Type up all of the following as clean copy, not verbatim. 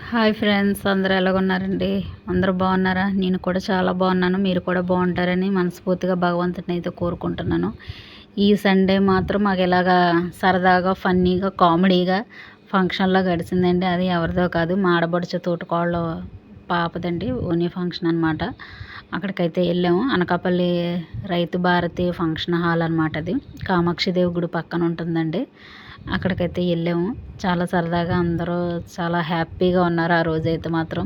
Hi friends, అందరూ ఎలాగున్నారండి? అందరూ బాగున్నారా? నేను కూడా చాలా బాగున్నాను. మీరు కూడా బాగుంటారని మనస్ఫూర్తిగా భగవంతుని అయితే కోరుకుంటున్నాను. ఈ సండే మాత్రం మాకు ఇలాగా సరదాగా, ఫన్నీగా, కామెడీగా ఫంక్షన్లో గడిచిందండి. అది ఎవరిదో కాదు, మా ఆడపడుచు తోటికోడలు పాపదండి. ఓనీ ఫంక్షన్ అనమాట. అక్కడికైతే వెళ్ళాము. అనకాపల్లి రైతు భారతి ఫంక్షన్ హాల్ అనమాట. అది కామాక్షిదేవి గుడి పక్కన ఉంటుందండి. అక్కడికైతే వెళ్ళాము. చాలా సరదాగా అందరూ చాలా హ్యాపీగా ఉన్నారు. ఆ రోజైతే మాత్రం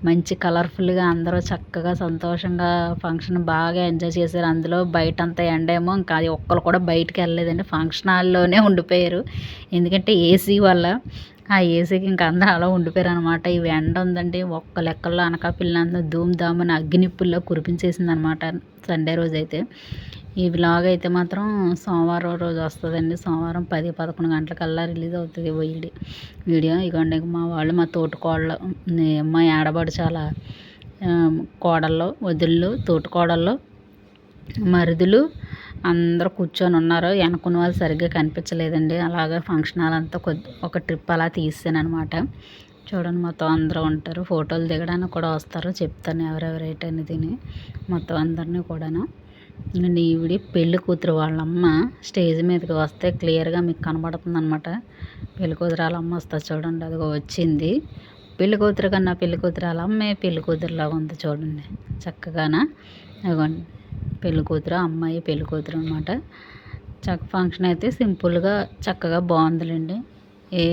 మంచి కలర్ఫుల్గా అందరూ చక్కగా సంతోషంగా ఫంక్షన్ బాగా ఎంజాయ్ చేశారు. అందులో బయటంతా ఎండేమో ఇంకా అది ఒక్కరు కూడా బయటికి వెళ్ళలేదండి. ఫంక్షన్ హాల్లోనే ఉండిపోయారు. ఎందుకంటే ఏసీ వల్ల ఆ ఏసీకి ఇంక అందరూ అలా ఉండిపోయారు అనమాట. ఇవి ఎండ ఉందండి, ఒక్క లెక్కల్లో అనకాపల్లి అంతా ధూమ్ ధామ్ అని అగ్గినిప్పుల్లో కురిపించేసింది అనమాట సండే రోజైతే. ఈ వ్లాగ్ అయితే మాత్రం సోమవారం రోజు వస్తుందండి. సోమవారం 10-11 గంటలకల్లా రిలీజ్ అవుతుంది వీడియో. ఇగోండి మా వాళ్ళు, మా తోటికోడలు, మా ఆడబడు చాలా కోడళ్ళు, వదిళ్ళు, తోటికోడళ్ళు, మరుదులు అందరూ కూర్చొని ఉన్నారు. వెనకున్న వాళ్ళు సరిగ్గా కనిపించలేదండి. అలాగే ఫంక్షన్ హాల్ అంతా ఒక ట్రిప్ అలా తీసాను అనమాట. చూడండి, మొత్తం అందరూ ఉంటారు. ఫోటోలు దిగడానికి కూడా వస్తారు. చెప్తాను ఎవరెవరైతే తిని మొత్తం అందరినీ కూడాను. అండ్ ఈవిడ పెళ్లి కూతురు వాళ్ళమ్మ స్టేజ్ మీదకి వస్తే క్లియర్గా మీకు కనబడుతుంది అనమాట. పెళ్లి కూతురు వాళ్ళమ్మ వస్తుంది చూడండి, అదిగో వచ్చింది. పెళ్లి కూతురు కన్నా పెళ్లి కూతురు వాళ్ళ అమ్మే పెళ్లి కూతురులాగా ఉంది చూడండి చక్కగానా. అదిగోండి పెళ్లి కూతురు, అమ్మాయి పెళ్లి కూతురు అనమాట. ఫంక్షన్ అయితే సింపుల్గా చక్కగా బాగుందిలేండి. ఏ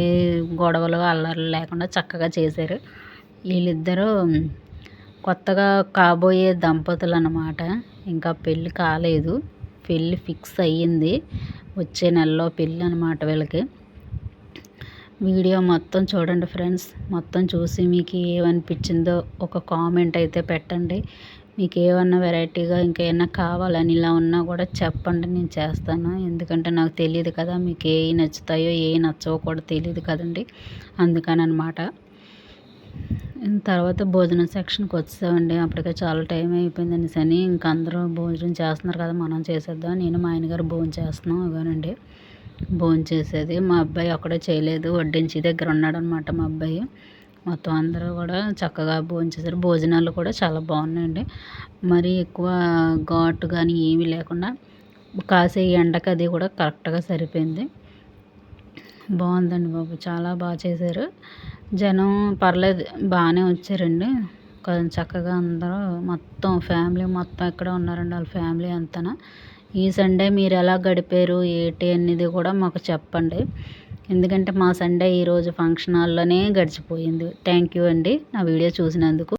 గొడవలు అల్లర్లు లేకుండా చక్కగా చేశారు. వీళ్ళిద్దరూ కొత్తగా కాబోయే దంపతులు అన్నమాట. ఇంకా పెళ్ళి కాలేదు, పెళ్ళి ఫిక్స్ అయ్యింది. వచ్చే నెలలో పెళ్ళి అనమాట వీళ్ళకి. వీడియో మొత్తం చూడండి ఫ్రెండ్స్. మొత్తం చూసి మీకు ఏమనిపించిందో ఒక కామెంట్ అయితే పెట్టండి. మీకు ఏమన్నా వెరైటీగా ఇంకేమన్నా కావాలని ఇలా ఉన్నా కూడా చెప్పండి, నేను చేస్తాను. ఎందుకంటే నాకు తెలియదు కదా, మీకు ఏ నచ్చుతాయో ఏ నచ్చవో కూడా తెలియదు కదండి. అందుకని అనమాట. తర్వాత భోజనం సెక్షన్కి వచ్చామండి. అప్పటికే చాలా టైం అయిపోయింది అనేసి ఇంకా అందరూ భోజనం చేస్తున్నారు కదా, మనం చేసేద్దాం. నేను మా ఆయనగారు భోజనం చేస్తున్నాం. ఇవ్వనండి భోజనం చేసేది. మా అబ్బాయి ఒక్కడే చేయలేదు, వడ్డించి దగ్గర ఉన్నాడు అనమాట మా అబ్బాయి. మొత్తం అందరూ కూడా చక్కగా భోజనం చేశారు. భోజనాలు కూడా చాలా బాగున్నాయండి. మరీ ఎక్కువ ఘాటు కానీ ఏమీ లేకుండా కాసే ఎండకు అది కూడా కరెక్ట్గా సరిపోయింది. బాగుందండి బాబు, చాలా బాగా చేశారు. జనం పర్లేదు, బాగానే వచ్చారండి. కొంచెం చక్కగా అందరూ మొత్తం ఫ్యామిలీ మొత్తం ఇక్కడ ఉన్నారండి, వాళ్ళ ఫ్యామిలీ అంతా. ఈ సండే మీరు ఎలా గడిపారు ఏంటి అనేది కూడా మాకు చెప్పండి. ఎందుకంటే మా సండే ఈరోజు ఫంక్షన్ హాల్లోనే గడిచిపోయింది. థ్యాంక్ యూ అండి నా వీడియో చూసినందుకు.